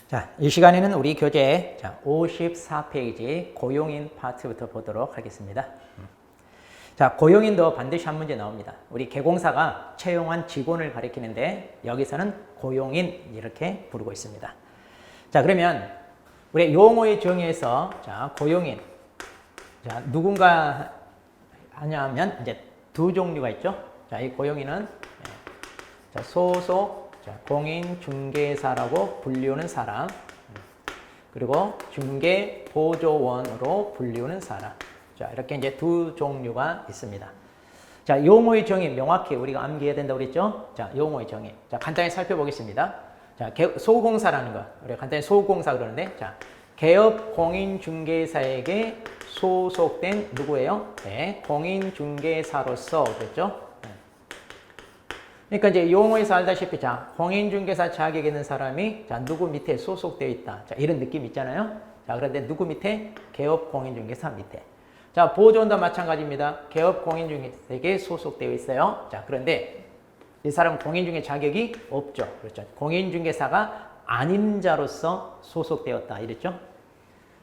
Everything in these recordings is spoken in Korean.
자, 이 시간에는 우리 교재 54페이지 고용인 파트부터 보도록 하겠습니다. 자, 고용인도 반드시 한 문제 나옵니다. 우리 개공사가 채용한 직원을 가리키는데 여기서는 고용인 이렇게 부르고 있습니다. 자, 그러면 우리 용어의 정의에서 자, 고용인 자, 누군가 하냐면 이제 두 종류가 있죠. 자, 이 고용인은 자, 소속 공인중개사라고 불리우는 사람, 그리고 중개보조원으로 불리우는 사람. 자, 이렇게 이제 두 종류가 있습니다. 자, 용어의 정의 명확히 우리가 암기해야 된다고 그랬죠? 자, 용어의 정의. 자, 간단히 살펴보겠습니다. 자, 소공사라는 거. 우리가 간단히 소공사 그러는데, 자, 개업 공인중개사에게 소속된 누구예요? 네, 공인중개사로서 그랬죠? 그러니까 이제 용어에서 알다시피 자, 공인중개사 자격 있는 사람이 자, 누구 밑에 소속되어 있다. 자, 이런 느낌 있잖아요. 자, 그런데 누구 밑에? 개업 공인중개사 밑에. 자, 보조원도 마찬가지입니다. 개업 공인중개사에게 소속되어 있어요. 자, 그런데 이 사람은 공인중개 자격이 없죠. 그렇죠. 공인중개사가 아닌 자로서 소속되었다. 이랬죠.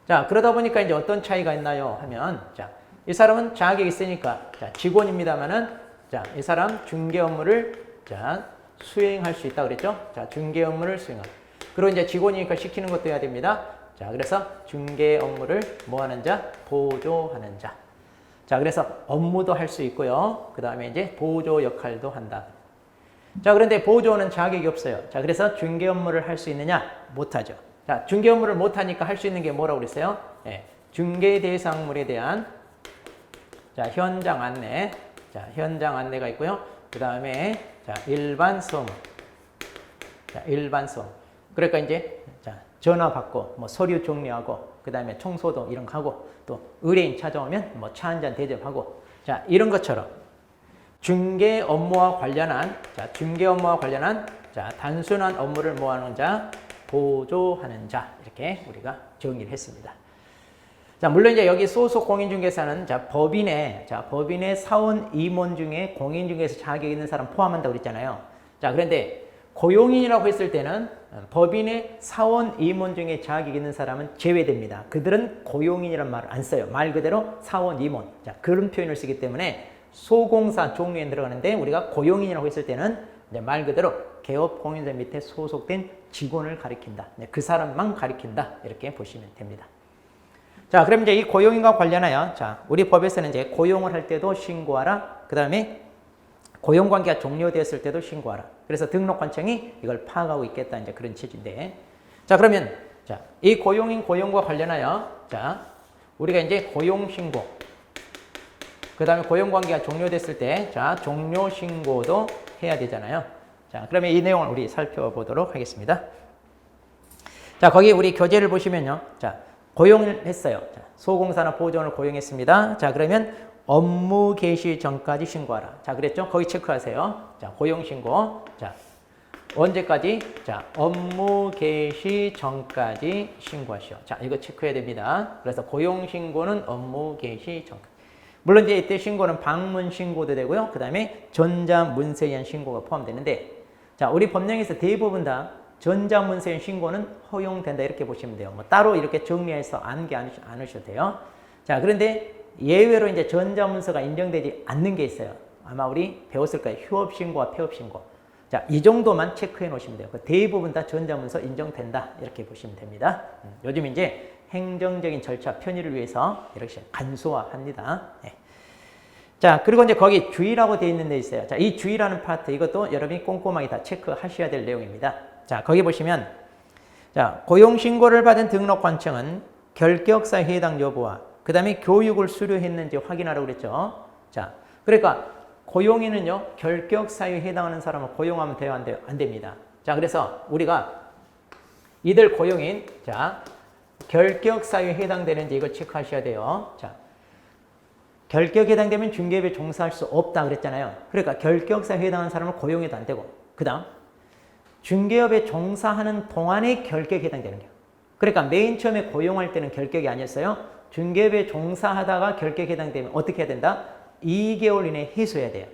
자, 그러다 보니까 이제 어떤 차이가 있나요? 하면 자, 이 사람은 자격이 있으니까 자, 직원입니다만은 자, 이 사람 중개 업무를 자, 수행할 수 있다 그랬죠? 자, 중개 업무를 수행하고. 그리고 이제 직원이니까 시키는 것도 해야 됩니다. 자, 그래서 중개 업무를 뭐 하는 자? 보조하는 자. 자, 그래서 업무도 할 수 있고요. 그 다음에 이제 보조 역할도 한다. 자, 그런데 보조는 자격이 없어요. 자, 그래서 중개 업무를 할 수 있느냐? 못하죠. 자, 중개 업무를 못하니까 할 수 있는 게 뭐라고 그랬어요? 예, 중개 대상물에 대한 자, 현장 안내. 자, 현장 안내가 있고요. 그 다음에 자, 일반 서무. 자, 일반 서무. 그러니까 이제 자, 전화 받고 뭐 서류 정리하고 그 다음에 청소도 이런 거 하고 또 의뢰인 찾아오면 뭐 차 한잔 대접하고 자, 이런 것처럼 중개 업무와 관련한 자, 중개 업무와 관련한 자, 단순한 업무를 뭐 하는 자? 보조하는 자. 이렇게 우리가 정의를 했습니다. 자, 물론 이제 여기 소속 공인중개사는 자, 법인의 사원 임원 중에 공인중개사 자격이 있는 사람 포함한다고 그랬잖아요. 자, 그런데 고용인이라고 했을 때는 법인의 사원 임원 중에 자격이 있는 사람은 제외됩니다. 그들은 고용인이라는 말을 안 써요. 말 그대로 사원 임원. 자, 그런 표현을 쓰기 때문에 소공사 종류에 들어가는데 우리가 고용인이라고 했을 때는 이제 말 그대로 개업 공인자 밑에 소속된 직원을 가리킨다. 그 사람만 가리킨다. 이렇게 보시면 됩니다. 자, 그럼 이제 이 고용인과 관련하여, 자, 우리 법에서는 이제 고용을 할 때도 신고하라. 그 다음에 고용관계가 종료되었을 때도 신고하라. 그래서 등록관청이 이걸 파악하고 있겠다. 이제 그런 취지인데. 자, 그러면, 자, 이 고용인 고용과 관련하여, 자, 우리가 이제 고용신고. 그 다음에 고용관계가 종료됐을 때, 자, 종료신고도 해야 되잖아요. 자, 그러면 이 내용을 우리 살펴보도록 하겠습니다. 자, 거기 우리 교재를 보시면요. 자, 고용을 했어요. 자, 소공사나 보조원을 고용했습니다. 자, 그러면 업무 개시 전까지 신고하라. 자, 그랬죠? 거기 체크하세요. 자, 고용신고. 자, 언제까지? 자, 업무 개시 전까지 신고하시오. 자, 이거 체크해야 됩니다. 그래서 고용신고는 업무 개시 전까지. 물론 이제 이때 신고는 방문 신고도 되고요. 그 다음에 전자문서에 의한 신고가 포함되는데, 자, 우리 법령에서 대부분 다 전자문서의 신고는 허용된다 이렇게 보시면 돼요. 뭐 따로 이렇게 정리해서 암기 않으셔도 돼요. 자, 그런데 예외로 이제 전자문서가 인정되지 않는 게 있어요. 아마 우리 배웠을 거예요. 휴업신고와 폐업신고. 자, 이 정도만 체크해 놓으시면 돼요. 대부분 다 전자문서 인정된다 이렇게 보시면 됩니다. 요즘 이제 행정적인 절차 편의를 위해서 이렇게 간소화합니다. 네. 자, 그리고 이제 거기 주의라고 되어 있는 데 있어요. 자, 이 주의라는 파트 이것도 여러분이 꼼꼼하게 다 체크하셔야 될 내용입니다. 자, 거기 보시면 자, 고용신고를 받은 등록관청은 결격사에 해당 여부와 그 다음에 교육을 수료했는지 확인하라고 그랬죠. 자, 그러니까 고용인은요, 결격사유에 해당하는 사람을 고용하면 돼요, 안 돼요? 안 됩니다. 자, 그래서 우리가 이들 고용인, 자, 결격사유에 해당되는지 이걸 체크하셔야 돼요. 자, 결격에 해당되면 중개업에 종사할 수 없다 그랬잖아요. 그러니까 결격사유에 해당하는 사람을 고용해도 안 되고, 그 다음 중개업에 종사하는 동안에 결격에 해당되는 거예요. 그러니까 맨 처음에 고용할 때는 결격이 아니었어요. 중개업에 종사하다가 결격에 해당되면 어떻게 해야 된다? 2개월 이내에 해소해야 돼요.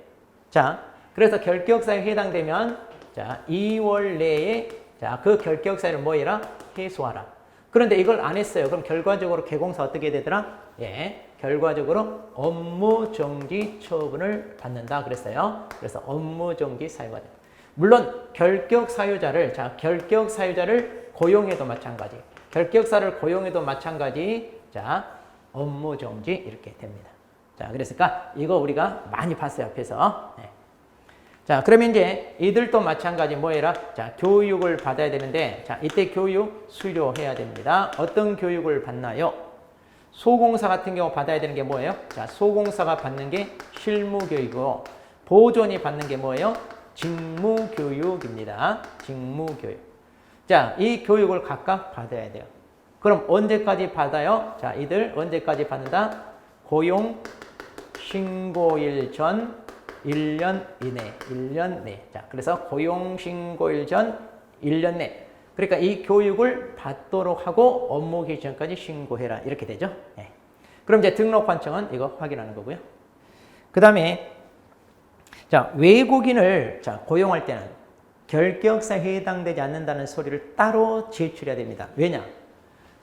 자, 그래서 결격사유에 해당되면 자, 2월 내에 자, 그 결격 사유를 뭐 해라? 해소하라. 그런데 이걸 안 했어요. 그럼 결과적으로 개공사 어떻게 되더라? 예, 결과적으로 업무 정지 처분을 받는다 그랬어요. 그래서 업무 정지 사유가 됩니다. 물론 결격 사유자를 고용해도 마찬가지. 결격사를 고용해도 마찬가지. 자, 업무 정지 이렇게 됩니다. 자, 그랬으니까 이거 우리가 많이 봤어요, 앞에서. 네. 자, 그러면 이제 이들도 마찬가지 뭐 해라? 자, 교육을 받아야 되는데, 자, 이때 교육 수료해야 됩니다. 어떤 교육을 받나요? 소공사 같은 경우 받아야 되는 게 뭐예요? 자, 소공사가 받는 게 실무교육이고, 보존이 받는 게 뭐예요? 직무교육입니다. 직무교육. 자, 이 교육을 각각 받아야 돼요. 그럼 언제까지 받아요? 자, 이들 언제까지 받는다? 고용 신고일 전 1년 이내, 1년 내. 자, 그래서 고용 신고일 전 1년 내. 그러니까 이 교육을 받도록 하고 업무 개시 전까지 신고해라. 이렇게 되죠. 네. 그럼 이제 등록 관청은 이거 확인하는 거고요. 그 다음에 자, 외국인을 자, 고용할 때는 결격사에 해당되지 않는다는 소리를 따로 제출해야 됩니다. 왜냐?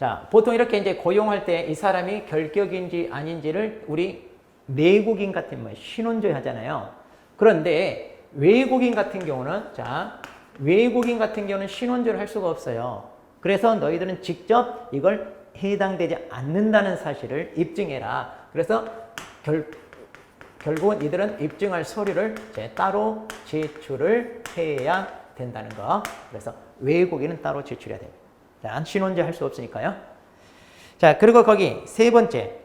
자, 보통 이렇게 이제 고용할 때 이 사람이 결격인지 아닌지를 우리 내국인 같은 신원조회 하잖아요. 그런데 외국인 같은 경우는 자, 외국인 같은 경우는 신원조를 할 수가 없어요. 그래서 너희들은 직접 이걸 해당되지 않는다는 사실을 입증해라. 그래서 결국은 이들은 입증할 서류를 따로 제출을 해야 된다는 거. 그래서 외국인은 따로 제출해야 됩니다. 자, 신원제 할 수 없으니까요. 자, 그리고 거기 세 번째.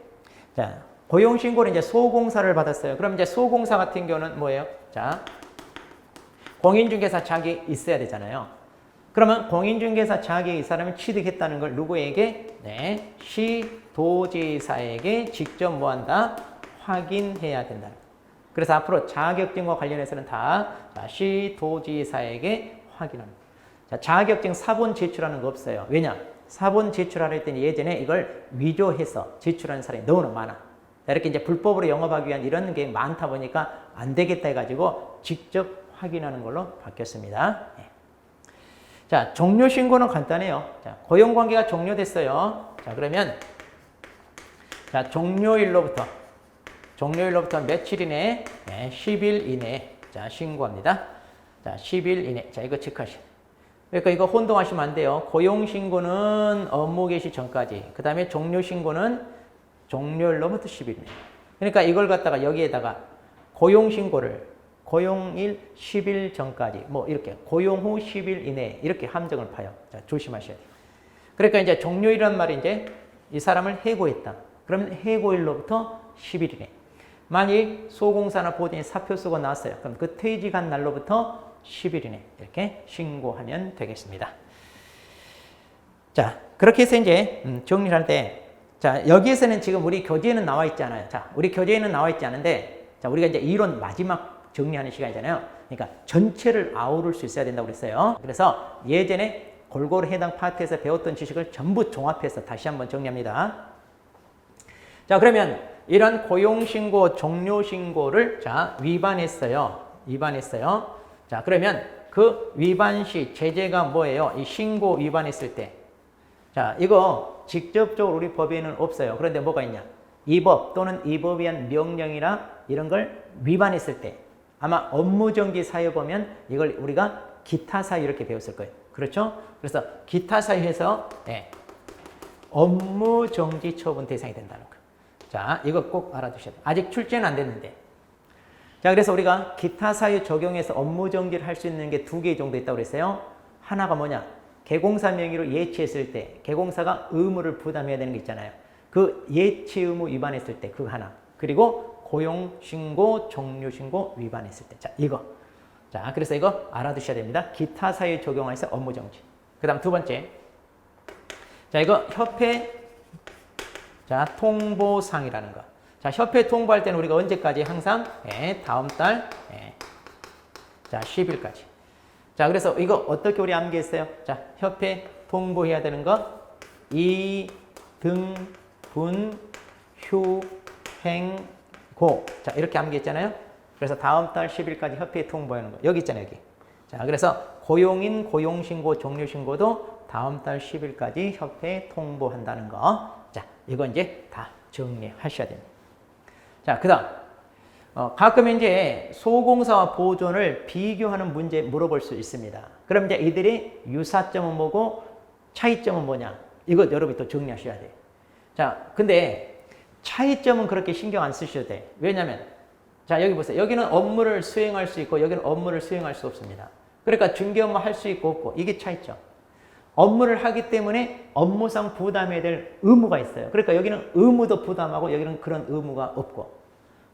자, 고용신고를 이제 소공사를 받았어요. 그럼 이제 소공사 같은 경우는 뭐예요? 자, 공인중개사 자격이 있어야 되잖아요. 그러면 공인중개사 자격이 이 사람이 취득했다는 걸 누구에게? 네, 시도지사에게 직접 뭐 한다? 확인해야 된다. 그래서 앞으로 자격증과 관련해서는 다 시도지사에게 확인합니다. 자, 자격증 사본 제출하는 거 없어요. 왜냐? 사본 제출하려 했더니 예전에 이걸 위조해서 제출하는 사람이 너무나 많아. 이렇게 이제 불법으로 영업하기 위한 이런 게 많다 보니까 안 되겠다 해가지고 직접 확인하는 걸로 바뀌었습니다. 네. 자, 종료 신고는 간단해요. 자, 고용관계가 종료됐어요. 자, 그러면 자, 종료일로부터 며칠 이내? 네, 10일 이내. 자, 신고합니다. 자, 10일 이내. 자, 이거 체크하시죠. 그러니까 이거 혼동하시면 안 돼요. 고용신고는 업무 개시 전까지. 그 다음에 종료신고는 종료일로부터 10일 이내. 그러니까 이걸 갖다가 여기에다가 고용신고를 고용일 10일 전까지. 뭐 이렇게 고용 후 10일 이내. 이렇게 함정을 파요. 자, 조심하셔야 돼요. 그러니까 이제 종료일이란 말이 이제 이 사람을 해고했다. 그러면 해고일로부터 10일 이내. 만일 소공사나 보존이 사표 쓰고 나왔어요. 그럼 그 퇴직한 날로부터 10일 이내 이렇게 신고하면 되겠습니다. 자, 그렇게 해서 이제 정리를 할 때, 자, 여기에서는 지금 우리 교재에는 나와 있지 않아요. 자, 우리 교재에는 나와 있지 않은데, 자, 우리가 이제 이론 마지막 정리하는 시간이잖아요. 그러니까 전체를 아우를 수 있어야 된다고 그랬어요. 그래서 예전에 골고루 해당 파트에서 배웠던 지식을 전부 종합해서 다시 한번 정리합니다. 자, 그러면 이런 고용신고, 종료신고를 자, 위반했어요. 자, 그러면 그 위반 시 제재가 뭐예요? 이 신고 위반했을 때. 자, 이거 직접적으로 우리 법에는 없어요. 그런데 뭐가 있냐? 이 법 또는 이 법에 의한 명령이나 이런 걸 위반했을 때 아마 업무정지 사유 보면 이걸 우리가 기타 사유 이렇게 배웠을 거예요. 그렇죠? 그래서 기타 사유에서 네, 업무정지 처분 대상이 된다는 거예요. 자, 이거 꼭 알아두셔야 돼요. 아직 출제는 안 됐는데. 자, 그래서 우리가 기타 사유 적용해서 업무 정지를 할 수 있는 게 2개 정도 있다고 그랬어요. 하나가 뭐냐? 개공사 명의로 예치했을 때 개공사가 의무를 부담해야 되는 게 있잖아요. 그 예치 의무 위반했을 때 그 하나. 그리고 고용신고, 종료신고 위반했을 때. 자, 이거. 자, 그래서 이거 알아두셔야 됩니다. 기타 사유 적용해서 업무 정지. 그 다음 두 번째. 자, 이거 협회 자, 통보상이라는 거. 자, 협회 통보할 때는 우리가 언제까지? 항상 다음 달 자, 10일까지. 자, 그래서 이거 어떻게 우리 암기했어요? 자, 협회 통보해야 되는 거 이등분 휴행고. 자, 이렇게 암기했잖아요. 그래서 다음 달 10일까지 협회에 통보하는 거. 여기 있잖아요, 여기. 자, 그래서 고용인 고용신고 종료신고도 다음 달 10일까지 협회에 통보한다는 거. 자, 이거 이제 다 정리하셔야 됩니다. 자, 그 다음. 가끔 이제 소공사와 보존을 비교하는 문제 물어볼 수 있습니다. 그럼 이제 이들이 유사점은 뭐고 차이점은 뭐냐? 이거 여러분이 또 정리하셔야 돼요. 자, 근데 차이점은 그렇게 신경 안 쓰셔도 돼. 왜냐면, 자, 여기 보세요. 여기는 업무를 수행할 수 있고, 여기는 업무를 수행할 수 없습니다. 그러니까 중개 업무 할 수 있고 없고, 이게 차이점. 업무를 하기 때문에 업무상 부담해야 될 의무가 있어요. 그러니까 여기는 의무도 부담하고, 여기는 그런 의무가 없고.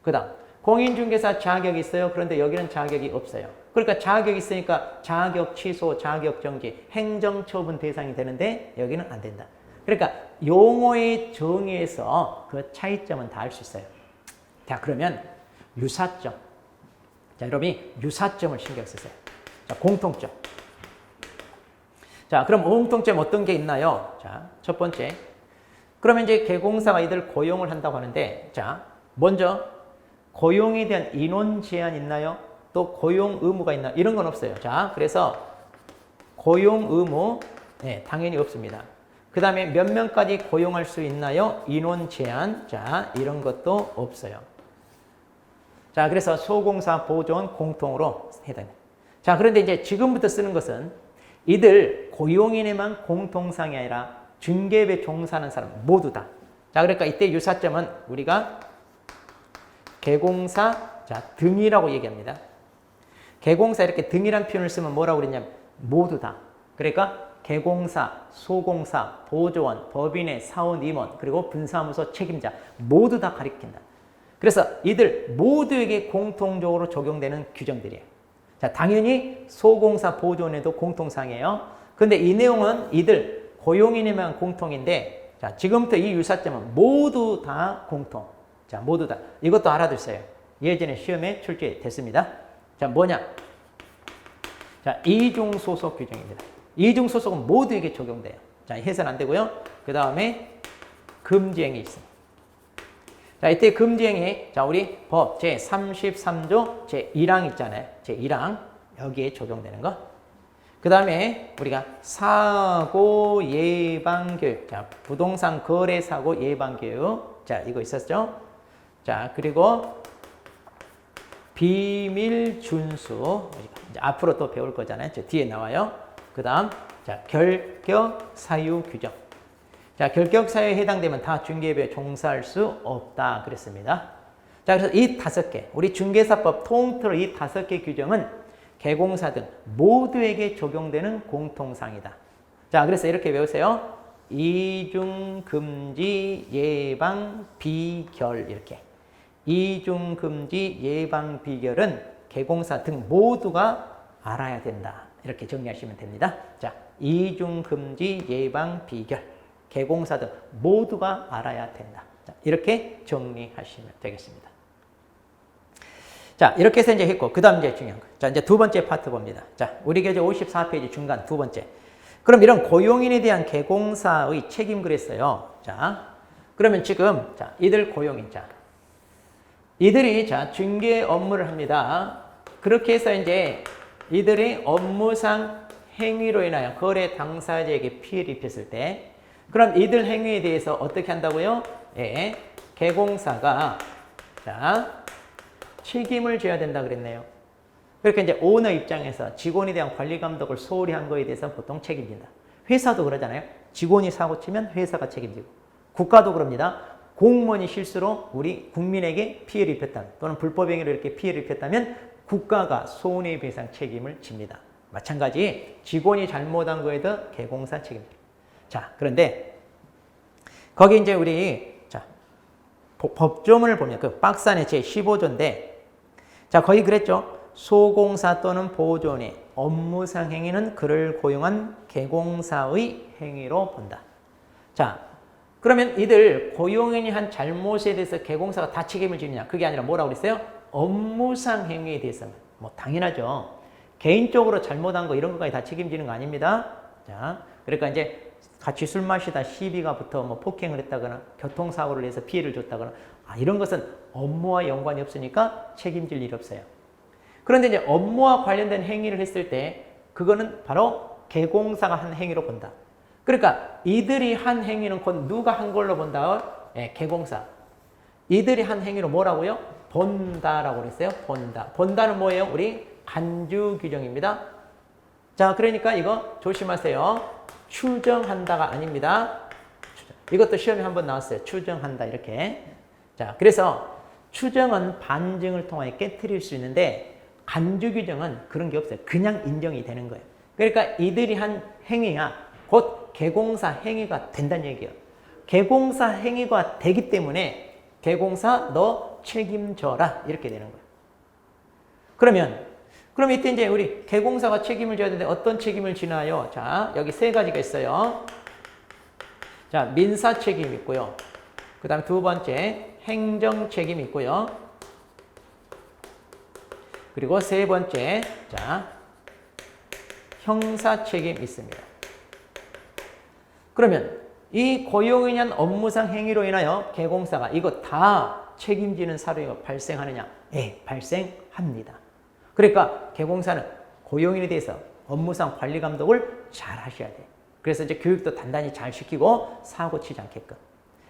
그 다음, 공인중개사 자격이 있어요. 그런데 여기는 자격이 없어요. 그러니까 자격이 있으니까 자격 취소, 자격 정지, 행정처분 대상이 되는데 여기는 안 된다. 그러니까 용어의 정의에서 그 차이점은 다 알 수 있어요. 자, 그러면 유사점. 자, 여러분이 유사점을 신경 쓰세요. 자, 공통점. 자, 그럼 공통점 어떤 게 있나요? 자, 첫 번째. 그러면 이제 개공사가 이들 고용을 한다고 하는데, 자, 먼저 고용에 대한 인원 제한 있나요? 또 고용 의무가 있나? 이런 건 없어요. 자, 그래서 고용 의무, 네, 당연히 없습니다. 그 다음에 몇 명까지 고용할 수 있나요? 인원 제한, 자, 이런 것도 없어요. 자, 그래서 소공사 보존 공통으로 해당합니다. 자, 그런데 이제 지금부터 쓰는 것은 이들 고용인에만 공통상이 아니라 중개업에 종사하는 사람 모두 다. 자, 그러니까 이때 유사점은 우리가 개공사, 자, 등이라고 얘기합니다. 개공사 이렇게 등이란 표현을 쓰면 뭐라고 그랬냐면 모두 다. 그러니까 개공사, 소공사, 보조원, 법인의 사원 임원, 그리고 분사무소 책임자 모두 다 가리킨다. 그래서 이들 모두에게 공통적으로 적용되는 규정들이에요. 자, 당연히 소공사, 보조원에도 공통상이에요. 근데 이 내용은 이들 고용인에만 공통인데, 자, 지금부터 이 유사점은 모두 다 공통. 자, 모두 다. 이것도 알아두세요. 예전에 시험에 출제됐습니다. 자, 뭐냐? 자, 이중소속 규정입니다. 이중소속은 모두에게 적용돼요. 자, 해서는 안 되고요. 그 다음에 금지행위 있습니다. 자, 이때 금지행위, 자, 우리 법 제33조 제1항 있잖아요. 제1항. 여기에 적용되는 거. 그 다음에 우리가 사고 예방 교육. 자, 부동산 거래 사고 예방 교육. 자, 이거 있었죠? 자, 그리고 비밀 준수. 이제 앞으로 또 배울 거잖아요. 저 뒤에 나와요. 그 다음, 자, 결격 사유 규정. 자, 결격 사유에 해당되면 다 중개업에 종사할 수 없다. 그랬습니다. 자, 그래서 이 5개, 우리 중개사법 통틀어 이 5개 규정은 개공사 등 모두에게 적용되는 공통상이다. 자, 그래서 이렇게 외우세요. 이중 금지 예방 비결 이렇게. 이중 금지 예방 비결은 개공사 등 모두가 알아야 된다. 이렇게 정리하시면 됩니다. 자, 이중 금지 예방 비결. 개공사 등 모두가 알아야 된다. 자, 이렇게 정리하시면 되겠습니다. 자, 이렇게 해서 이제 했고, 그 다음 이제 중요한 거. 자, 이제 두 번째 파트 봅니다. 자, 우리 교재 54페이지 중간 두 번째. 그럼 이런 고용인에 대한 개공사의 책임 그랬어요. 자, 그러면 지금, 자, 이들 고용인. 자, 이들이, 자, 중개 업무를 합니다. 그렇게 해서 이제 이들이 업무상 행위로 인하여 거래 당사자에게 피해를 입혔을 때, 그럼 이들 행위에 대해서 어떻게 한다고요? 예, 개공사가, 자, 책임을 져야 된다 그랬네요. 그렇게 이제 오너 입장에서 직원에 대한 관리 감독을 소홀히 한 거에 대해서 보통 책임진다. 회사도 그러잖아요. 직원이 사고 치면 회사가 책임지고. 국가도 그럽니다. 공무원이 실수로 우리 국민에게 피해를 입혔다. 또는 불법행위로 이렇게 피해를 입혔다면 국가가 손해배상 책임을 집니다. 마찬가지 직원이 잘못한 거에도 개공사 책임입니다. 자, 그런데 거기 이제 우리 자 법조문을 보면 그 박스 안에 제15조인데 자, 거기 그랬죠. 소공사 또는 보존의 업무상 행위는 그를 고용한 개공사의 행위로 본다. 자, 그러면 이들 고용인이 한 잘못에 대해서 개공사가 다 책임을 지느냐? 그게 아니라 뭐라고 그랬어요? 업무상 행위에 대해서는 뭐 당연하죠. 개인적으로 잘못한 거 이런 것까지 다 책임지는 거 아닙니다. 자, 그러니까 이제 같이 술 마시다 시비가 붙어 뭐 폭행을 했다거나 교통사고를 해서 피해를 줬다거나 이런 것은 업무와 연관이 없으니까 책임질 일 없어요. 그런데 이제 업무와 관련된 행위를 했을 때 그거는 바로 개공사가 한 행위로 본다. 그러니까 이들이 한 행위는 곧 누가 한 걸로 본다? 예, 개공사. 이들이 한 행위로 뭐라고요? 본다라고 그랬어요. 본다. 본다는 뭐예요? 우리 간주 규정입니다. 자, 그러니까 이거 조심하세요. 추정한다가 아닙니다. 이것도 시험에 한번 나왔어요. 추정한다 이렇게. 자, 그래서 추정은 반증을 통하여 깨트릴 수 있는데 간주 규정은 그런 게 없어요. 그냥 인정이 되는 거예요. 그러니까 이들이 한 행위가 곧 개공사 행위가 된다는 얘기예요. 개공사 행위가 되기 때문에 개공사 너 책임져라 이렇게 되는 거예요. 그럼 이때 이제 우리 개공사가 책임을 져야 되는데 어떤 책임을 지나요? 자, 여기 세 가지가 있어요. 자, 민사 책임 있고요. 그 다음 두 번째 행정 책임 있고요. 그리고 세 번째 자, 형사 책임 있습니다. 그러면 이 고용인연 업무상 행위로 인하여 개공사가 이거 다 책임지는 사례가 발생하느냐? 예, 발생합니다. 그러니까 개공사는 고용인에 대해서 업무상 관리 감독을 잘 하셔야 돼요. 그래서 이제 교육도 단단히 잘 시키고 사고 치지 않게끔.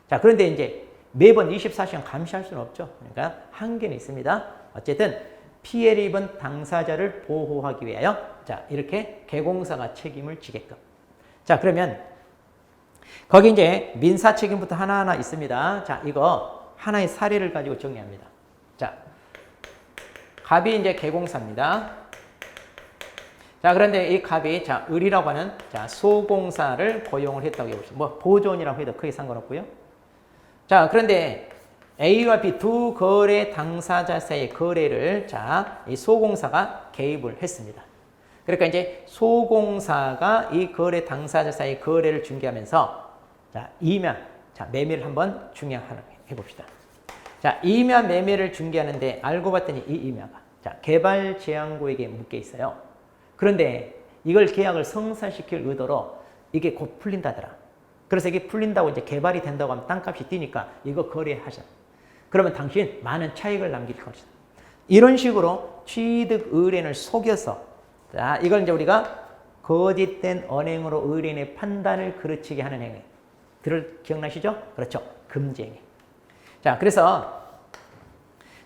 자, 그런데 이제 매번 24시간 감시할 수는 없죠. 그러니까 한계는 있습니다. 어쨌든 피해를 입은 당사자를 보호하기 위하여 자, 이렇게 개공사가 책임을 지게끔. 자, 그러면 거기 이제 민사 책임부터 하나하나 있습니다. 자, 이거 하나의 사례를 가지고 정리합니다. 자, 갑이 이제 개공사입니다. 자, 그런데 이 갑이 자, 을이라고 하는 자, 소공사를 고용을 했다고 해보시죠. 뭐 보존이라고 해도 크게 상관없고요. 자, 그런데 A와 B 두 거래 당사자 사이의 거래를 자, 이 소공사가 개입을 했습니다. 그러니까 이제 소공사가 이 거래 당사자 사이의 거래를 중개하면서 자, 이면 자, 매매를 한번 중개해 봅시다. 자, 이면 매매를 중개하는데 알고 봤더니 이 이면가 자, 개발 제한구에게 묶여 있어요. 그런데 이걸 계약을 성사시킬 의도로 이게 곧 풀린다더라. 그래서 이게 풀린다고 이제 개발이 된다고 하면 땅값이 뛰니까 이거 거래하자. 그러면 당신 많은 차익을 남길 것이다. 이런 식으로 취득 의뢰인을 속여서 자, 이걸 이제 우리가 거짓된 언행으로 의뢰인의 판단을 그르치게 하는 행위. 기억나시죠? 그렇죠. 금지행위. 자, 그래서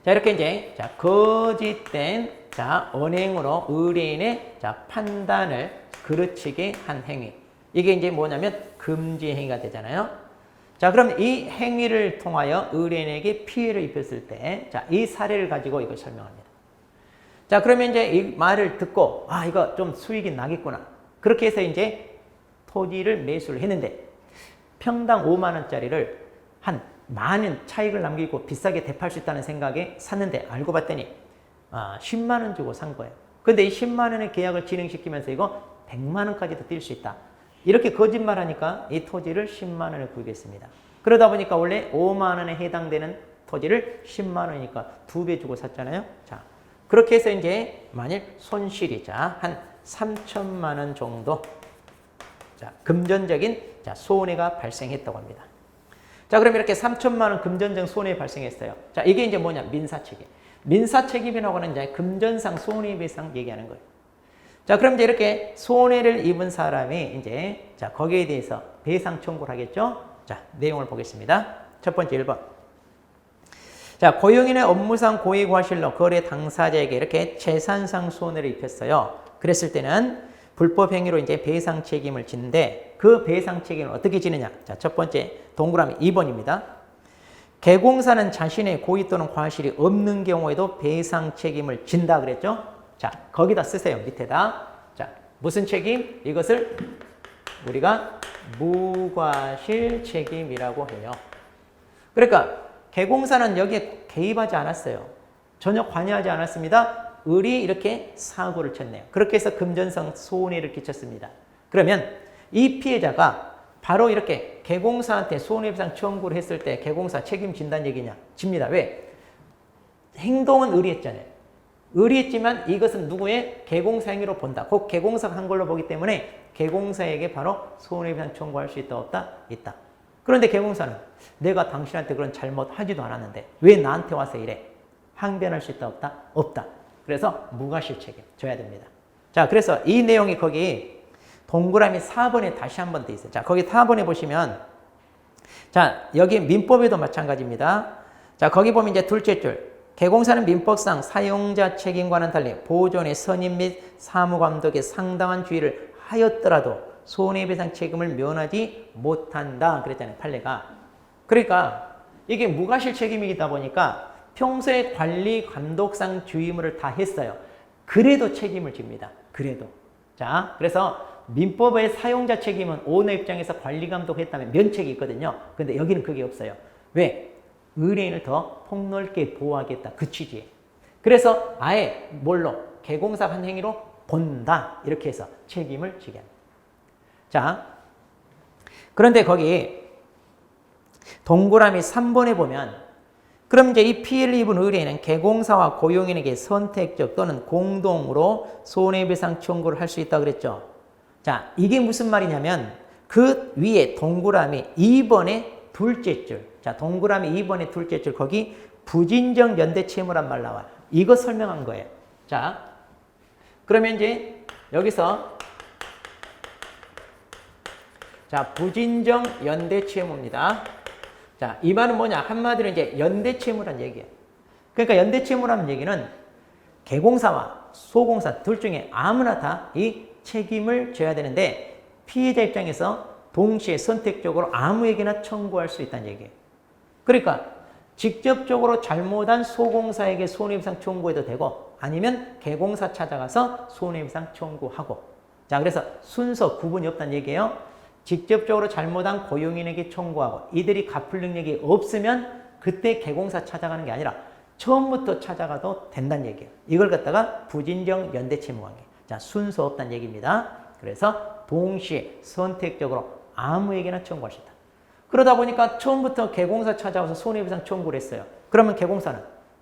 자, 이렇게 이제 자, 거짓된 자, 언행으로 의뢰인의 자, 판단을 그르치게 한 행위. 이게 이제 뭐냐면 금지 행위가 되잖아요. 자, 그럼 이 행위를 통하여 의뢰인에게 피해를 입혔을 때 자, 이 사례를 가지고 이걸 설명합니다. 자, 그러면 이제 이 말을 듣고 아, 이거 좀 수익이 나겠구나. 그렇게 해서 이제 토지를 매수를 했는데 평당 5만 원짜리를 한 많은 차익을 남기고 비싸게 되팔 수 있다는 생각에 샀는데 알고 봤더니 10만 원 주고 산 거예요. 근데 이 10만 원의 계약을 진행시키면서 이거 100만 원까지도 뛸 수 있다. 이렇게 거짓말하니까 이 토지를 10만 원에 구입했습니다. 그러다 보니까 원래 5만 원에 해당되는 토지를 10만 원이니까 2배 주고 샀잖아요. 자, 그렇게 해서 이제 만일 손실이 자, 한 3천만 원 정도 자, 금전적인 자, 손해가 발생했다고 합니다. 자, 그럼 이렇게 3천만 원 금전적 손해 발생했어요. 자, 이게 이제 뭐냐? 민사책임. 민사책임이라고 하는 이제 금전상 손해배상 얘기하는 거예요. 자, 그럼 이제 이렇게 손해를 입은 사람이 이제 자, 거기에 대해서 배상 청구를 하겠죠? 자, 내용을 보겠습니다. 첫 번째 1번. 자, 고용인의 업무상 고의 과실로 거래 당사자에게 이렇게 재산상 손해를 입혔어요. 그랬을 때는 불법 행위로 이제 배상 책임을 지는데 그 배상 책임을 어떻게 지느냐? 자, 첫 번째 동그라미 2번입니다. 개공사는 자신의 고의 또는 과실이 없는 경우에도 배상 책임을 진다 그랬죠? 자, 거기다 쓰세요. 밑에다. 자, 무슨 책임? 이것을 우리가 무과실 책임이라고 해요. 그러니까 개공사는 여기에 개입하지 않았어요. 전혀 관여하지 않았습니다. 을이 이렇게 사고를 쳤네요. 그렇게 해서 금전상 손해를 끼쳤습니다. 그러면 이 피해자가 바로 이렇게 개공사한테 손해배상 청구를 했을 때 개공사 책임진다는 얘기냐? 집니다. 왜? 행동은 을이 했잖아요. 을이 했지만 이것은 누구의 개공사 행위로 본다. 곧 개공사가 한 걸로 보기 때문에 개공사에게 바로 손해배상 청구할 수 있다 없다? 있다. 그런데 개공사는 내가 당신한테 그런 잘못하지도 않았는데 왜 나한테 와서 이래? 항변할 수 있다 없다? 없다. 그래서 무과실 책임 져야 됩니다. 자, 그래서 이 내용이 거기 동그라미 4번에 다시 한 번 더 있어요. 자, 거기 4번에 보시면 자, 여기 민법에도 마찬가지입니다. 자, 거기 보면 이제 둘째 줄. 개공사는 민법상 사용자 책임과는 달리 보존의 선임 및 사무감독에 상당한 주의를 하였더라도 손해배상 책임을 면하지 못한다. 그랬잖아요, 판례가. 그러니까 이게 무과실 책임이다 보니까 평소에 관리 감독상 주의 의무를 다 했어요. 그래도 책임을 집니다. 그래도. 자, 그래서 민법의 사용자 책임은 오너 입장에서 관리 감독했다면 면책이 있거든요. 근데 여기는 그게 없어요. 왜? 의뢰인을 더 폭넓게 보호하겠다. 그 취지에. 그래서 아예 뭘로? 개공사 한 행위로 본다. 이렇게 해서 책임을 지게 합니다. 자, 그런데 거기 동그라미 3번에 보면 그럼 이제 이 피해를 입은 의뢰인은 개공사와 고용인에게 선택적 또는 공동으로 손해배상 청구를 할 수 있다고 그랬죠. 자, 이게 무슨 말이냐면 그 위에 동그라미 2번의 둘째 줄. 자, 동그라미 2번의 둘째 줄 거기 부진정 연대 채무란 말 나와요. 이거 설명한 거예요. 자, 그러면 이제 여기서 자, 부진정 연대 채무입니다. 자, 이 말은 뭐냐? 한마디로 이제 연대 채무란 얘기예요. 그러니까 연대 채무라는 얘기는 개공사와 소공사 둘 중에 아무나 다 이 책임을 져야 되는데 피해자 입장에서 동시에 선택적으로 아무에게나 청구할 수 있다는 얘기예요. 그러니까 직접적으로 잘못한 소공사에게 손해배상 청구해도 되고 아니면 개공사 찾아가서 손해배상 청구하고. 자, 그래서 순서 구분이 없다는 얘기예요. 직접적으로 잘못한 고용인에게 청구하고 이들이 갚을 능력이 없으면 그때 개공사 찾아가는 게 아니라 처음부터 찾아가도 된다는 얘기예요. 이걸 갖다가 부진정 연대채무관계. 자, 순서 없다는 얘기입니다. 그래서 동시에 선택적으로 아무에게나 청구할 수 있다. 그러다 보니까 처음부터 개공사 찾아와서 손해배상 청구를 했어요. 그러면 개공사는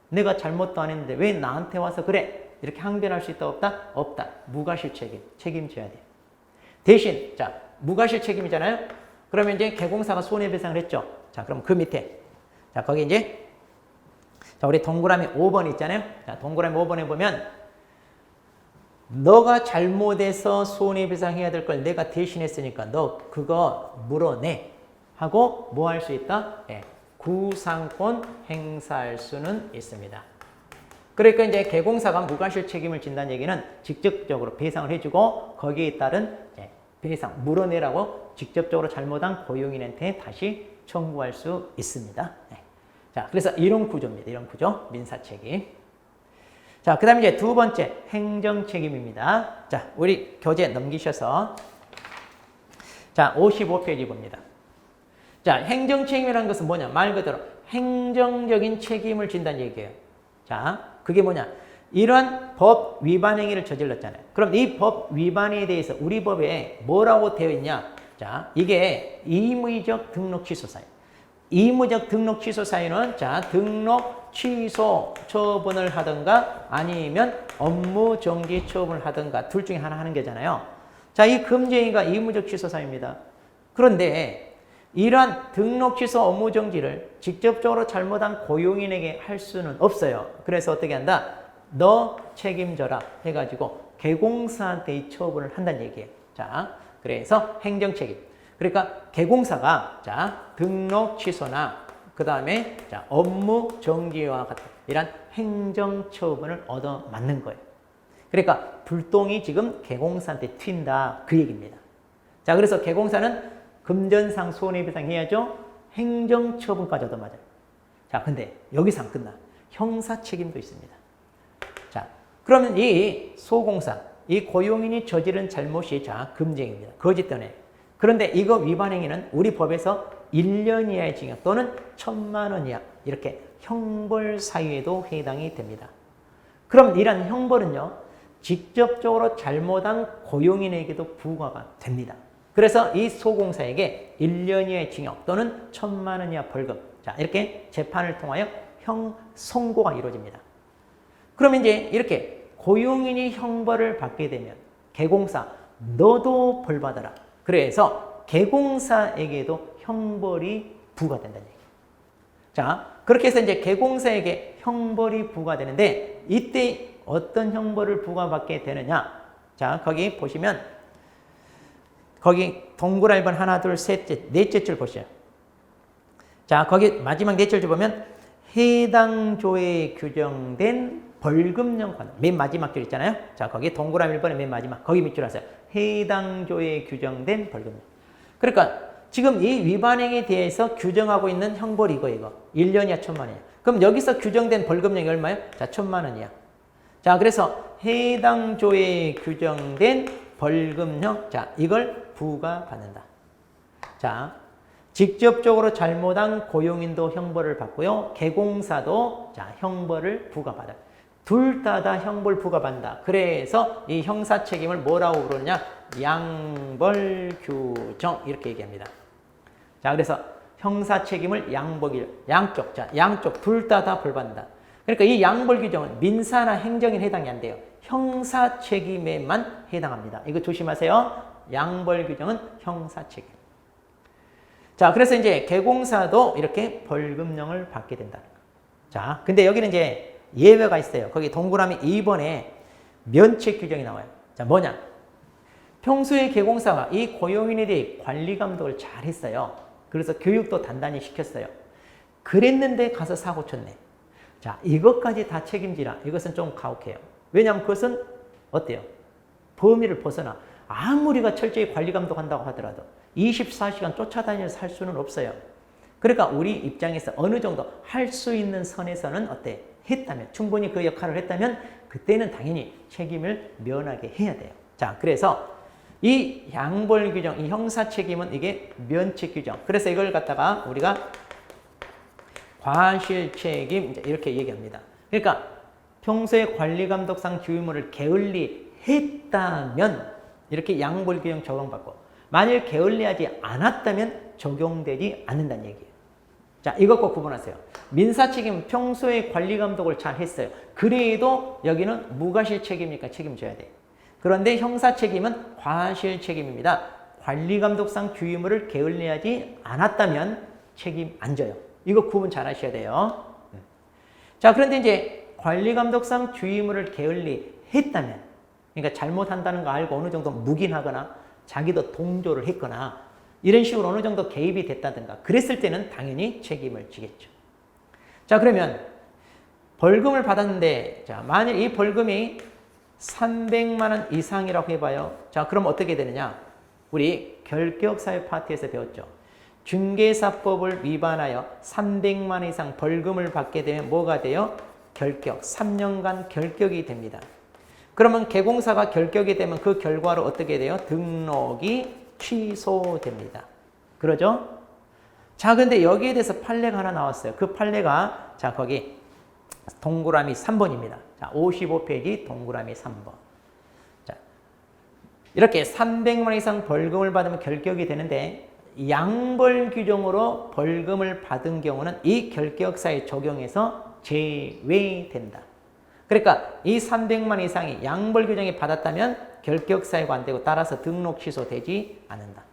내가 잘못도 안 했는데 왜 나한테 와서 그래? 이렇게 항변할 수 있다 없다? 없다. 무과실 책임. 책임져야 돼요. 대신 자, 무과실 책임이잖아요. 그러면 이제 개공사가 손해배상을 했죠. 자, 그럼 그 밑에 자, 거기 이제 자, 우리 동그라미 5번 있잖아요. 자, 동그라미 5번에 보면 너가 잘못해서 손해배상해야 될 걸 내가 대신했으니까 너 그거 물어내 하고 뭐 할 수 있다? 예, 구상권 행사할 수는 있습니다. 그러니까 이제 개공사가 무과실 책임을 진다는 얘기는 직접적으로 배상을 해주고 거기에 따른 배상 물어내라고 직접적으로 잘못한 고용인한테 다시 청구할 수 있습니다. 네. 자, 그래서 이런 구조입니다. 이런 구조 민사책임. 자, 그 다음에 이제 두 번째 행정책임입니다. 자, 우리 교재 넘기셔서 자, 55페이지 봅니다. 자, 행정책임이라는 것은 뭐냐? 말 그대로 행정적인 책임을 진다는 얘기예요. 자, 그게 뭐냐? 이러한 법 위반 행위를 저질렀잖아요. 그럼 이 법 위반에 대해서 우리 법에 뭐라고 되어 있냐? 자, 이게 임의적 등록 취소 사유. 임의적 등록 취소 사유는 자, 등록 취소 처분을 하든가 아니면 업무 정지 처분을 하든가 둘 중에 하나 하는 거잖아요. 자, 이 금지 행위가 임의적 취소 사유입니다. 그런데 이러한 등록 취소 업무 정지를 직접적으로 잘못한 고용인에게 할 수는 없어요. 그래서 어떻게 한다? 너 책임져라 해가지고 개공사한테 이 처분을 한다는 얘기예요. 자, 그래서 행정책임. 그러니까 개공사가 자, 등록 취소나 그 다음에 자, 업무 정지와 같은 이런 행정 처분을 얻어 맞는 거예요. 그러니까 불똥이 지금 개공사한테 튄다 그 얘기입니다. 자, 그래서 개공사는 금전상 손해배상 해야죠. 행정 처분까지 얻어 맞아요. 자, 근데 여기서 안 끝나. 형사 책임도 있습니다. 자, 그러면 이 소공사, 이 고용인이 저지른 잘못이 자, 금지행위입니다. 거짓 때문에. 그런데 이거 위반 행위는 우리 법에서 1년 이하의 징역 또는 1,000만 원 이하 이렇게 형벌 사유에도 해당이 됩니다. 그럼 이런 형벌은요, 직접적으로 잘못한 고용인에게도 부과가 됩니다. 그래서 이 소공사에게 1년 이하의 징역 또는 1,000만 원 이하 벌금, 자, 이렇게 재판을 통하여 선고가 이루어집니다. 그럼 이제 이렇게 고용인이 형벌을 받게 되면 개공사 너도 벌 받아라. 그래서 개공사에게도 형벌이 부과된다는 얘기예요. 자, 그렇게 해서 이제 개공사에게 형벌이 부과되는데 이때 어떤 형벌을 부과받게 되느냐. 자, 거기 보시면 거기 동그라미 번 하나, 둘, 셋째, 넷째 줄 보세요. 자, 거기 마지막 넷째 줄 보면 해당 조에 규정된 벌금형 관할. 맨 마지막 줄 있잖아요. 자, 거기 동그라미 1번에 맨 마지막. 거기 밑줄 하세요. 해당 조에 규정된 벌금형. 그러니까 지금 이 위반행에 대해서 규정하고 있는 형벌이 이거. 1년이야, 1,000만 원이야. 그럼 여기서 규정된 벌금형이 얼마예요? 자, 1,000만 원이야. 자, 그래서 해당 조에 규정된 벌금형. 자, 이걸 부과받는다. 자, 직접적으로 잘못한 고용인도 형벌을 받고요. 개공사도 자, 형벌을 부과받아요. 둘 다 형벌 부과받는다. 그래서 이 형사 책임을 뭐라고 부르느냐? 양벌규정 이렇게 얘기합니다. 자, 그래서 형사 책임을 양쪽, 자, 양쪽 둘 다 벌받는다. 그러니까 이 양벌규정은 민사나 행정에 해당이 안 돼요. 형사 책임에만 해당합니다. 이거 조심하세요. 양벌규정은 형사 책임. 자, 그래서 이제 개공사도 이렇게 벌금형을 받게 된다는 거. 자, 근데 여기는 이제 예외가 있어요. 거기 동그라미 2번에 면책 규정이 나와요. 자, 뭐냐? 평소에 개공사가 이 고용인에 대해 관리 감독을 잘 했어요. 그래서 교육도 단단히 시켰어요. 그랬는데 가서 사고 쳤네. 자, 이것까지 다 책임지라. 이것은 좀 가혹해요. 왜냐하면 그것은 어때요? 범위를 벗어나. 아무리가 철저히 관리 감독한다고 하더라도 24시간 쫓아다니면서 할 수는 없어요. 그러니까 우리 입장에서 어느 정도 할 수 있는 선에서는 어때? 했다면, 충분히 그 역할을 했다면 그때는 당연히 책임을 면하게 해야 돼요. 자, 그래서 이 양벌 규정, 이 형사 책임은 이게 면책 규정. 그래서 이걸 갖다가 우리가 과실 책임 이렇게 얘기합니다. 그러니까 평소에 관리 감독상 규율을 게을리 했다면 이렇게 양벌 규정 적용받고, 만일 게을리하지 않았다면 적용되지 않는다는 얘기예요. 자, 이것 꼭 구분하세요. 민사 책임은 평소에 관리 감독을 잘 했어요. 그래도 여기는 무과실 책임이니까 책임져야 돼. 그런데 형사 책임은 과실 책임입니다. 관리 감독상 규율을 게을리하지 않았다면 책임 안 져요. 이거 구분 잘 하셔야 돼요. 자, 그런데 이제 관리 감독상 규율을 게을리 했다면, 그러니까 잘못한다는 거 알고 어느 정도 묵인하거나 자기도 동조를 했거나 이런 식으로 어느 정도 개입이 됐다든가 그랬을 때는 당연히 책임을 지겠죠. 자, 그러면 벌금을 받았는데, 자, 만일 이 벌금이 300만 원 이상이라고 해봐요. 자, 그럼 어떻게 되느냐? 우리 결격사유 파트에서 배웠죠. 중개사법을 위반하여 300만 원 이상 벌금을 받게 되면 뭐가 돼요? 결격, 3년간 결격이 됩니다. 그러면 개공사가 결격이 되면 그 결과로 어떻게 돼요? 등록이 취소됩니다. 그러죠? 자, 근데 여기에 대해서 판례가 하나 나왔어요. 그 판례가, 자, 거기 동그라미 3번입니다. 자, 55페이지 동그라미 3번. 자, 이렇게 300만 원 이상 벌금을 받으면 결격이 되는데, 양벌 규정으로 벌금을 받은 경우는 이 결격사에 적용해서 제외된다. 그러니까 이 300만 원 이상이 양벌 규정이 받았다면 결격사유가 안 되고 따라서 등록 취소되지 않는다.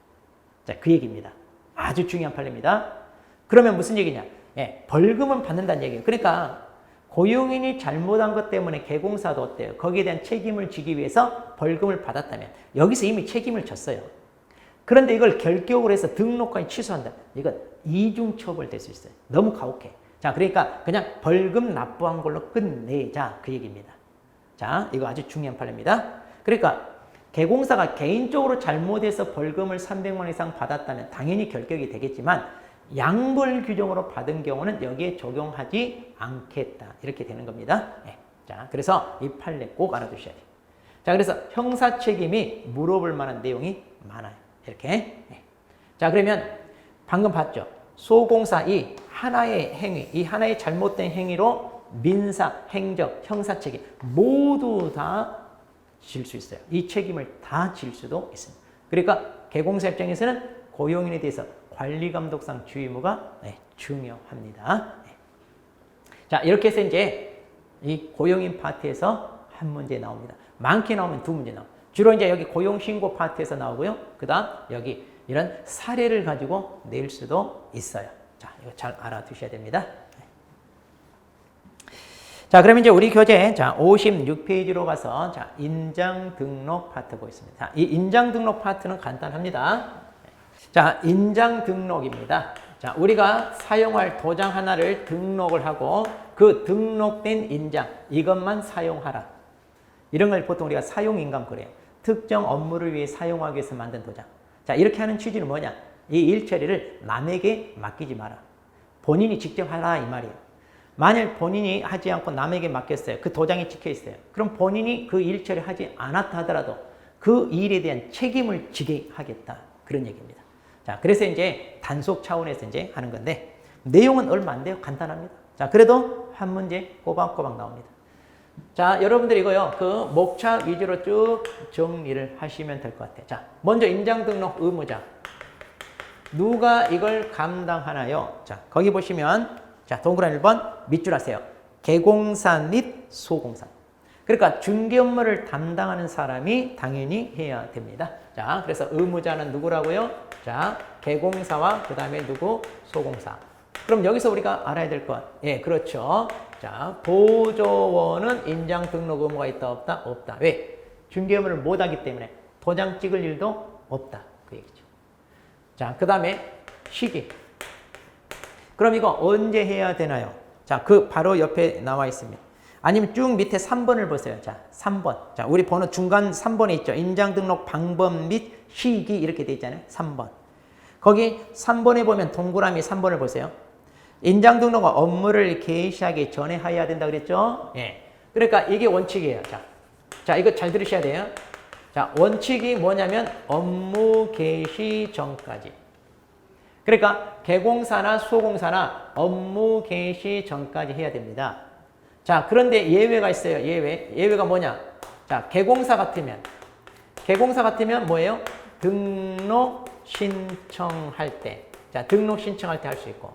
자, 그 얘기입니다. 아주 중요한 판례입니다. 그러면 무슨 얘기냐? 예, 벌금은 받는다는 얘기예요. 그러니까 고용인이 잘못한 것 때문에 개공사도 어때요? 거기에 대한 책임을 지기 위해서 벌금을 받았다면 여기서 이미 책임을 졌어요. 그런데 이걸 결격을 해서 등록까지 취소한다. 이건 이중처벌 될 수 있어요. 너무 가혹해. 자, 그러니까 그냥 벌금 납부한 걸로 끝내자, 그 얘기입니다. 자, 이거 아주 중요한 판례입니다. 그러니까 개공사가 개인적으로 잘못해서 벌금을 300만 원 이상 받았다면 당연히 결격이 되겠지만 양벌 규정으로 받은 경우는 여기에 적용하지 않겠다. 이렇게 되는 겁니다. 네. 자, 그래서 이 판례 꼭 알아두셔야 돼요. 자, 그래서 형사 책임이 물어볼 만한 내용이 많아요. 이렇게. 네. 자, 그러면 방금 봤죠? 소공사 이 하나의 행위, 이 하나의 잘못된 행위로 민사, 행정, 형사 책임 모두 다 질 수 있어요. 이 책임을 다 질 수도 있습니다. 그러니까 개공사 입장에서는 고용인에 대해서 관리감독상 주의무가 중요합니다. 자, 이렇게 해서 이제 이 고용인 파트에서 한 문제 나옵니다. 많게 나오면 두 문제 나옵니다. 주로 이제 여기 고용신고 파트에서 나오고요. 그 다음 여기 이런 사례를 가지고 낼 수도 있어요. 자, 이거 잘 알아두셔야 됩니다. 자, 그러면 이제 우리 교재, 자, 56페이지로 가서, 자, 인장 등록 파트 보겠습니다. 자, 이 인장 등록 파트는 간단합니다. 자, 인장 등록입니다. 자, 우리가 사용할 도장 하나를 등록을 하고 그 등록된 인장, 이것만 사용하라. 이런 걸 보통 우리가 사용인감 그래요. 특정 업무를 위해 사용하기 위해서 만든 도장. 자, 이렇게 하는 취지는 뭐냐? 이 일 처리를 남에게 맡기지 마라. 본인이 직접 하라 이 말이에요. 만일 본인이 하지 않고 남에게 맡겼어요. 그 도장이 찍혀 있어요. 그럼 본인이 그 일 처리하지 않았다 하더라도 그 일에 대한 책임을 지게 하겠다. 그런 얘기입니다. 자, 그래서 이제 단속 차원에서 이제 하는 건데 내용은 얼마 안 돼요. 간단합니다. 자, 그래도 한 문제 꼬박꼬박 나옵니다. 자, 여러분들 이거요. 그 목차 위주로 쭉 정리를 하시면 될 것 같아요. 자, 먼저 인장 등록 의무자. 누가 이걸 감당하나요? 자, 거기 보시면 자, 동그라미 1번 밑줄 하세요. 개공사 및 소공사. 그러니까 중개 업무를 담당하는 사람이 당연히 해야 됩니다. 자, 그래서 의무자는 누구라고요? 자, 개공사와 그 다음에 누구? 소공사. 그럼 여기서 우리가 알아야 될 것. 예, 그렇죠. 자, 보조원은 인장 등록 의무가 있다, 없다? 없다. 왜? 중개 업무를 못하기 때문에 도장 찍을 일도 없다. 그 얘기죠. 자, 그 다음에 시기. 그럼 이거 언제 해야 되나요? 자, 그 바로 옆에 나와 있습니다. 아니면 쭉 밑에 3번을 보세요. 자, 3번. 자, 우리 번호 중간 3번에 있죠. 인장 등록 방법 및 시기 이렇게 돼 있잖아요. 3번. 거기 3번에 보면 동그라미 3번을 보세요. 인장 등록은 업무를 개시하기 전에 해야 된다 그랬죠? 예. 그러니까 이게 원칙이에요. 자, 이거 잘 들으셔야 돼요. 자, 원칙이 뭐냐면 업무 개시 전까지. 그러니까 개공사나 소공사나 업무 개시 전까지 해야 됩니다. 자, 그런데 예외가 있어요. 예외가 뭐냐? 자, 개공사 같으면 뭐예요? 등록 신청할 때. 자, 등록 신청할 때 할 수 있고.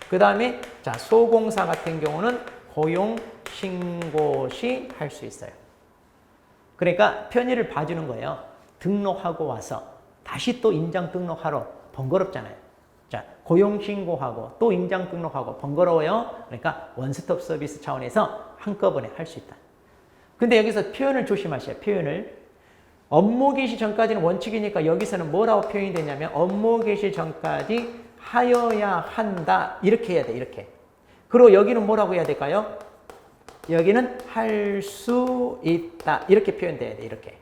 그 다음에 자, 소공사 같은 경우는 고용 신고 시 할 수 있어요. 그러니까 편의를 봐주는 거예요. 등록하고 와서 다시 또 인장 등록하러 번거롭잖아요. 자, 고용 신고하고 또 인장 등록하고 번거로워요. 그러니까 원스톱 서비스 차원에서 한꺼번에 할 수 있다. 근데 여기서 표현을 조심하셔요. 표현을. 업무 개시 전까지는 원칙이니까 여기서는 뭐라고 표현이 되냐면 업무 개시 전까지 하여야 한다. 이렇게 해야 돼. 이렇게. 그리고 여기는 뭐라고 해야 될까요? 여기는 할 수 있다. 이렇게 표현돼야 돼. 이렇게.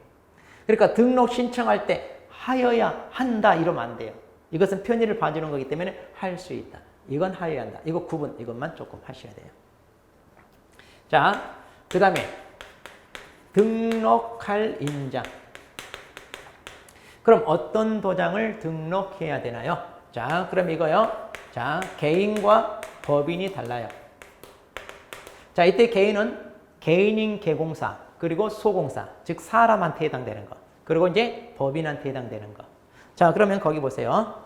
그러니까 등록 신청할 때 하여야 한다. 이러면 안 돼요. 이것은 편의를 봐주는 거기 때문에 할 수 있다. 이건 하여야 한다. 이거 구분. 이것만 조금 하셔야 돼요. 자, 그 다음에 등록할 인장. 그럼 어떤 도장을 등록해야 되나요? 자, 그럼 이거요. 자, 개인과 법인이 달라요. 자, 이때 개인인 개공사, 그리고 소공사, 즉 사람한테 해당되는 거. 그리고 이제 법인한테 해당되는 거. 자, 그러면 거기 보세요.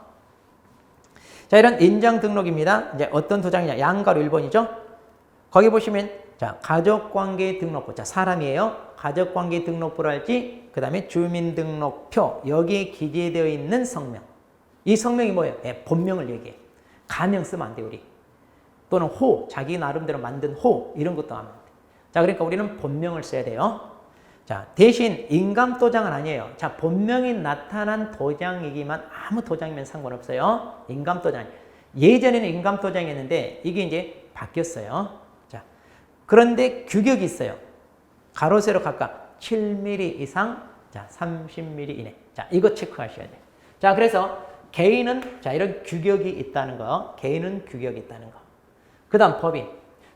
자, 이런 인장 등록입니다. 이제 어떤 도장이냐? 양가로 1번이죠. 거기 보시면 자, 가족관계 등록부. 자, 사람이에요. 가족관계 등록부랄지, 그 다음에 주민등록표. 여기에 기재되어 있는 성명. 이 성명이 뭐예요? 네, 본명을 얘기해. 가명 쓰면 안 돼, 우리. 또는 호, 자기 나름대로 만든 호, 이런 것도 하면 안 돼. 자, 그러니까 우리는 본명을 써야 돼요. 자, 대신 인감도장은 아니에요. 자, 본명이 나타난 도장이기만 아무 도장이면 상관없어요. 인감도장. 예전에는 인감도장이었는데 이게 이제 바뀌었어요. 자, 그런데 규격이 있어요. 가로, 세로 각각 7mm 이상, 자, 30mm 이내. 자, 이거 체크하셔야 돼요. 자, 그래서 개인은, 자, 이런 규격이 있다는 거. 개인은 규격이 있다는 거. 그 다음 법인.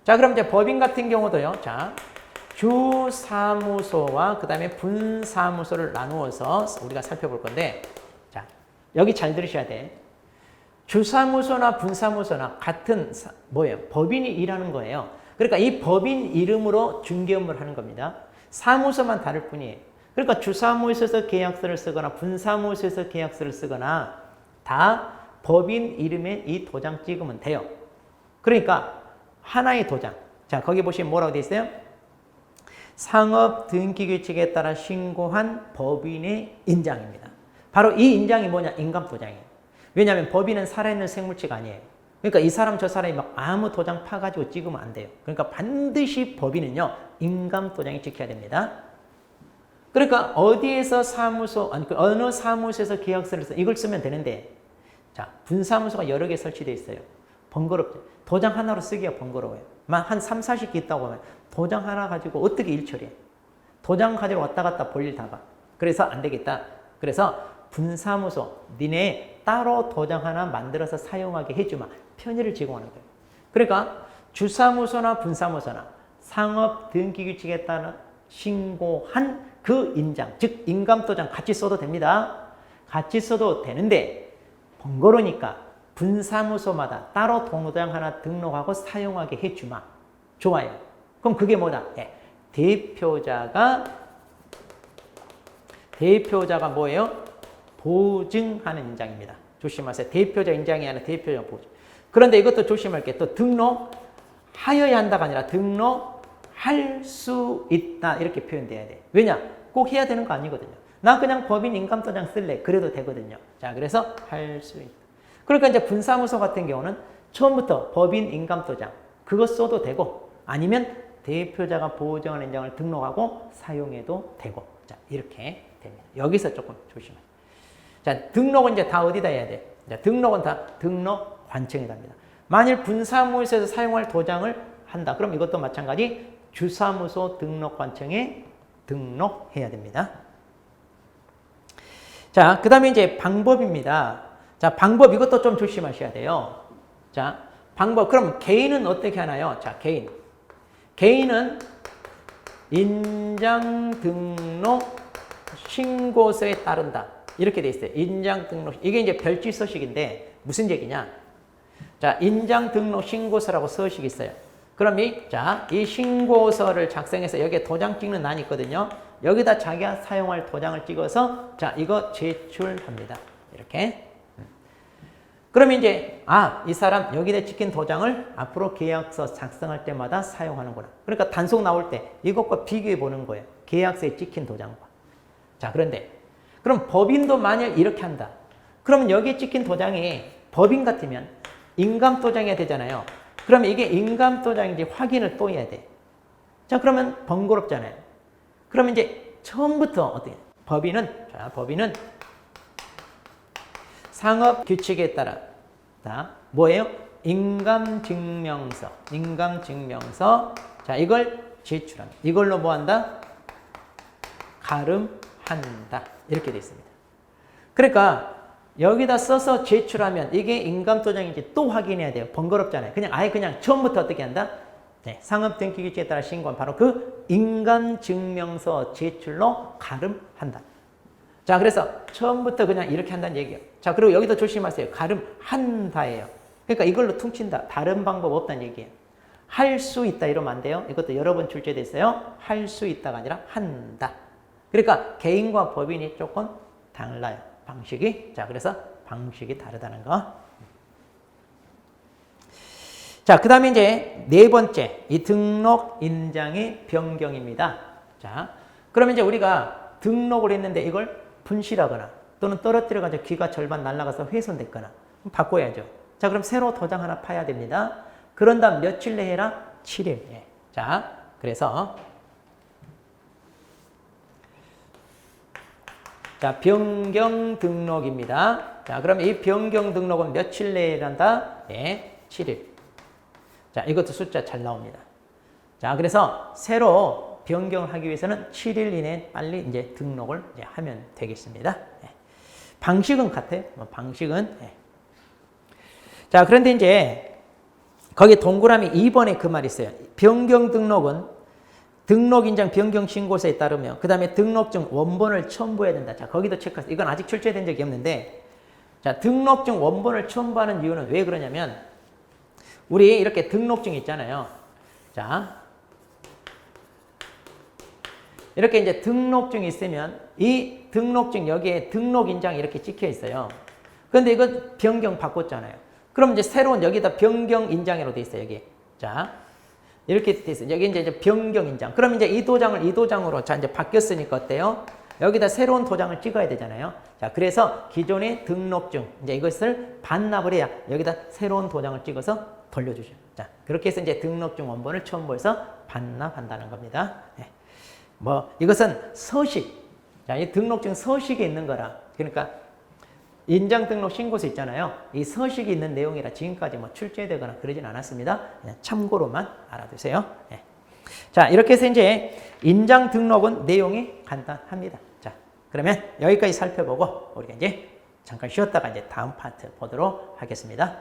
자, 그럼 이제 법인 같은 경우도요. 자, 주사무소와 그 다음에 분사무소를 나누어서 우리가 살펴볼 건데, 자, 여기 잘 들으셔야 돼. 주사무소나 분사무소나 같은 뭐예요? 법인이 일하는 거예요. 그러니까 이 법인 이름으로 중개 업무를 하는 겁니다. 사무소만 다를 뿐이에요. 그러니까 주사무소에서 계약서를 쓰거나 분사무소에서 계약서를 쓰거나 다 법인 이름에 이 도장 찍으면 돼요. 그러니까 하나의 도장. 자, 거기 보시면 뭐라고 되어 있어요? 상업 등기 규칙에 따라 신고한 법인의 인장입니다. 바로 이 인장이 뭐냐? 인감도장이에요. 왜냐하면 법인은 살아있는 생물체가 아니에요. 그러니까 이 사람 저 사람이 막 아무 도장 파가지고 찍으면 안 돼요. 그러니까 반드시 법인은요, 인감도장이 찍혀야 됩니다. 그러니까 어디에서 사무소, 아니, 어느 사무소에서 계약서를 써, 이걸 쓰면 되는데, 자, 분사무소가 여러 개 설치되어 있어요. 번거롭죠. 도장 하나로 쓰기가 번거로워요. 한 3, 40개 있다고 하면 도장 하나 가지고 어떻게 일 처리해? 도장 가지고 왔다 갔다 볼일 다 봐. 그래서 안 되겠다. 그래서 분사무소, 니네 따로 도장 하나 만들어서 사용하게 해주마. 편의를 제공하는 거예요. 그러니까 주사무소나 분사무소나 상업 등기규칙에 따라 신고한 그 인장, 즉 인감도장 같이 써도 됩니다. 같이 써도 되는데 번거로우니까 분사무소마다 따로 도장 하나 등록하고 사용하게 해주마. 좋아요. 그럼 그게 뭐다? 네. 대표자가 뭐예요? 보증하는 인장입니다. 조심하세요. 대표자 인장이 아니라 대표자 보증. 그런데 이것도 조심할 게 또 등록하여야 한다가 아니라 등록할 수 있다 이렇게 표현돼야 돼. 왜냐? 꼭 해야 되는 거 아니거든요. 나 그냥 법인 인감도장 쓸래. 그래도 되거든요. 자, 그래서 할 수 있다. 그러니까 이제 분사무소 같은 경우는 처음부터 법인 인감도장 그거 써도 되고 아니면 대표자가 보증하는 인장을 등록하고 사용해도 되고 자 이렇게 됩니다. 여기서 조금 조심해요. 자 등록은 이제 다 어디다 해야 돼? 자, 등록은 다 등록관청에다 합니다. 만일 분사무소에서 사용할 도장을 한다. 그럼 이것도 마찬가지 주사무소 등록관청에 등록해야 됩니다. 자, 그 다음에 이제 방법입니다. 자, 방법 이것도 좀 조심하셔야 돼요. 자, 방법. 그럼 개인은 어떻게 하나요? 자, 개인은 인장 등록 신고서에 따른다. 이렇게 돼 있어요. 인장 등록. 이게 이제 별지 서식인데 무슨 얘기냐? 자, 인장 등록 신고서라고 서식이 있어요. 그럼 이 신고서를 작성해서 여기에 도장 찍는 난이 있거든요. 여기다 자기가 사용할 도장을 찍어서 자, 이거 제출합니다. 이렇게. 그러면 이제 이 사람 여기다 찍힌 도장을 앞으로 계약서 작성할 때마다 사용하는구나. 그러니까 단속 나올 때 이것과 비교해 보는 거예요. 계약서에 찍힌 도장과. 자, 그런데 그럼 법인도 만약 이렇게 한다. 그러면 여기에 찍힌 도장이 법인 같으면 인감도장이 되잖아요. 그러면 이게 인감도장인지 확인을 또 해야 돼. 자, 그러면 번거롭잖아요. 그러면 이제 처음부터 어떻게? 법인은 상업규칙에 따라 뭐예요? 인감증명서. 자, 이걸 제출합니다. 이걸로 뭐 한다? 가름한다. 이렇게 되어 있습니다. 그러니까 여기다 써서 제출하면 이게 인감도장인지 또 확인해야 돼요. 번거롭잖아요. 그냥 처음부터 어떻게 한다? 네, 상업등기규칙에 따라 신고한 바로 그 인감증명서 제출로 가름한다. 자, 그래서 처음부터 그냥 이렇게 한다는 얘기예요. 자, 그리고 여기도 조심하세요. 가름한다예요. 그러니까 이걸로 퉁친다. 다른 방법 없다는 얘기예요. 할 수 있다 이러면 안 돼요. 이것도 여러 번 출제돼 있어요. 할 수 있다가 아니라 한다. 그러니까 개인과 법인이 조금 달라요. 방식이. 자, 그래서 방식이 다르다는 거. 자, 그 다음에 이제 네 번째, 이 등록 인장의 변경입니다. 자, 그러면 이제 우리가 등록을 했는데 이걸 분실하거나 또는 떨어뜨려가지고 귀가 절반 날아가서 훼손됐거나 바꿔야죠. 자, 그럼 새로 도장 하나 파야 됩니다. 그런 다음 며칠 내에 해라? 7일. 자, 그래서 자, 변경 등록입니다. 자, 그럼 이 변경 등록은 며칠 내에 한다? 7일. 자, 이것도 숫자 잘 나옵니다. 자, 그래서 새로 변경을 하기 위해서는 7일 이내에 빨리 이제 등록을 이제 하면 되겠습니다. 방식은 같아요. 방식은. 자, 그런데 이제 거기 동그라미 2번에 그 말이 있어요. 변경 등록은 등록인장 변경 신고서에 따르며 그 다음에 등록증 원본을 첨부해야 된다. 자, 거기도 체크하세요. 이건 아직 출제된 적이 없는데 자, 등록증 원본을 첨부하는 이유는 왜 그러냐면 우리 이렇게 등록증 있잖아요. 자, 이렇게 이제 등록증이 있으면 이 등록증 여기에 등록인장이 이렇게 찍혀 있어요. 그런데 이거 변경 바꿨잖아요. 그럼 이제 새로운 여기다 변경인장으로 돼 있어요. 여기. 자, 이렇게 돼 있어요. 여기 이제 변경인장. 그럼 이제 이 도장을 이 도장으로 자, 이제 바뀌었으니까 어때요? 여기다 새로운 도장을 찍어야 되잖아요. 자, 그래서 기존의 등록증, 이제 이것을 반납을 해야 여기다 새로운 도장을 찍어서 돌려주죠. 자, 그렇게 해서 이제 등록증 원본을 첨부해서 반납한다는 겁니다. 네. 뭐, 이것은 서식. 자, 이 등록증 서식이 있는 거라. 그러니까, 인장등록 신고서 있잖아요. 이 서식이 있는 내용이라 지금까지 뭐 출제되거나 그러진 않았습니다. 그냥 참고로만 알아두세요. 네. 자, 이렇게 해서 이제 인장 등록은 내용이 간단합니다. 자, 그러면 여기까지 살펴보고 우리가 이제 잠깐 쉬었다가 이제 다음 파트 보도록 하겠습니다.